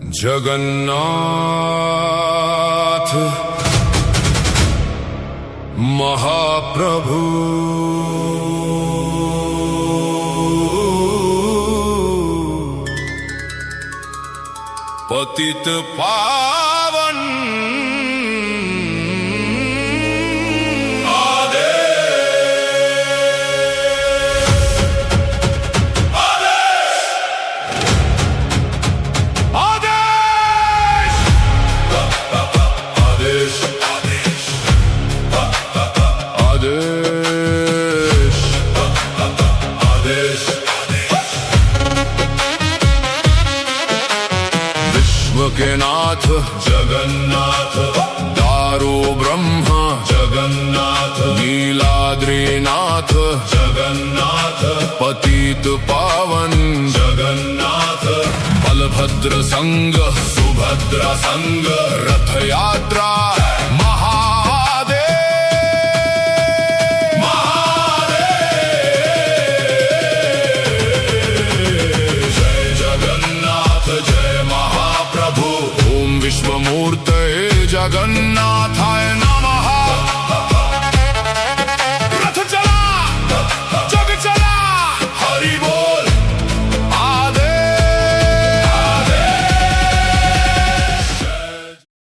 जगन्नाथ महाप्रभु पतित पावन के नाथ जगन्नाथ, दारू ब्रह्म जगन्नाथ, नीलाद्रीनाथ जगन्नाथ, पतित पावन जगन्नाथ, बलभद्र संग सुभद्रा संग, रथ यात्रा विश्वमूर्तये जगन्नाथ।